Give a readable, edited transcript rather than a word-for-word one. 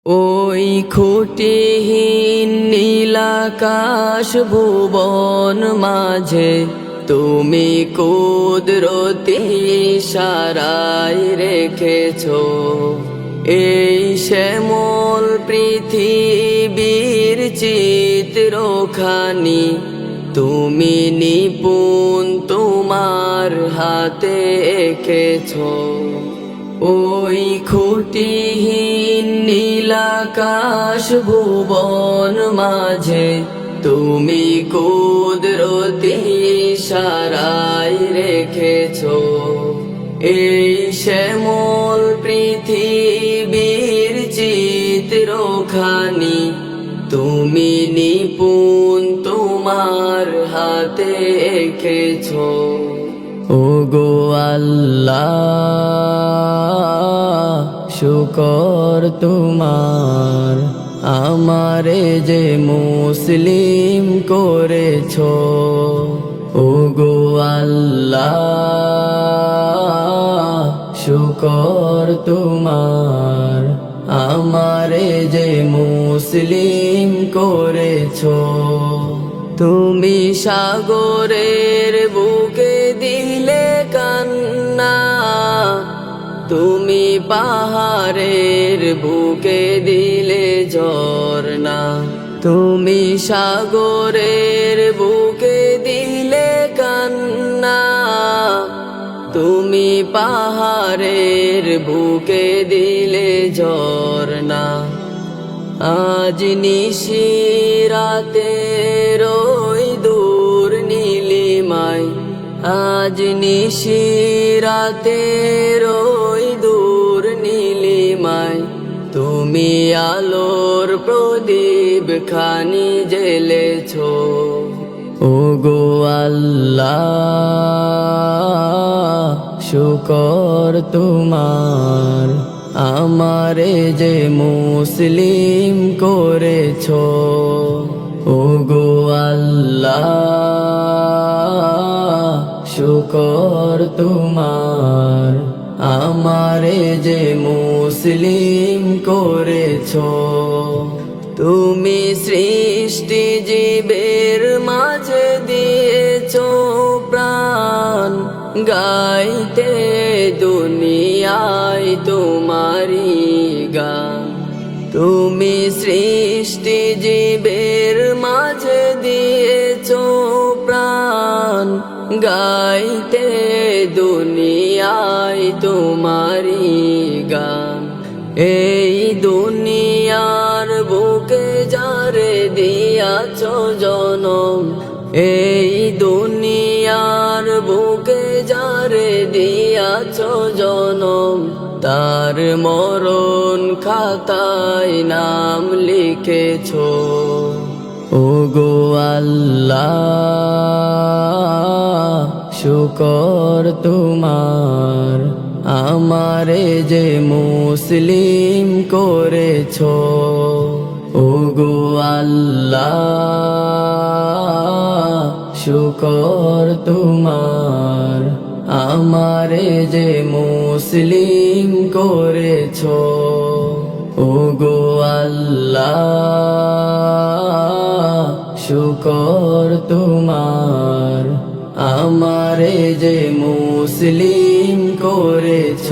ওই খুঁটিহীন নীলাকাশ ভুবন মাঝে তুমি কুদরতি ইশারায় রেখেছ এই শ্যামল পৃথিবীর চিত্রখানি তুমি নিপুণ তোমার হাতে এঁকেছ। ওই খুঁটিহীন নীলাকাশ ভুবন মাঝে তুমি কুদরতি ইশারায় রেখেছ এই শ্যামল পৃথিবীর চিত্রখানি তুমি নিপুণ তোমার হাতে এঁকেছ। ওগো আল্লাহ শুকর তোমার আমারে যে মুসলিম করেছ। ওগো আল্লাহ শুকর তোমার আমারে যে মুসলিম করেছ। তুমি সাগরের বুকে দিলে কান্না, তুমি পাহাড়ের বুকে দিলে ঝরনা, তুমি সাগরের বুকে দিলে কান্না, তুমি পাহাড়ের বুকে দিলে ঝরনা। আজ নিশিরাতে রই দূর নীলিমায়, আজ নিশিরাতে রই দূর নীলিমায়, তুমি আলোর প্রদীপ খানি জ্বেলেছ। ওগো আল্লাহ শুকর তোমার আমারে যে মুসলিম করেছ। ওগো আল্লাহ শুকর তোমার আমারে যে মুসলিম করেছ। তুমি সৃষ্টি জীবের মাঝে দিয়েছ প্রাণ, গাইতে দুনিয়ায় তোমারি গান। তুমি সৃষ্টি জীবের মাঝে দিয়েছ প্রাণ, গাইতে দুনিয়ায় তোমারি গান। এই দুনিয়ার বুকে যারে দিয়াছ জনম, এই দুনিয়ার বুকে যারে দিয়াছ জনম, তার মরণ খাতায় নাম লিখেছ। ওগো আল্লাহ শুকর তোমার আমারে যে মুসলিম করেছ। ওগো আল্লাহ শুকর তোমার আমারে যে মুসলিম করেছ। ওগো আল্লাহ শুকর তোমার আমারে যে মুসলিম করেছ।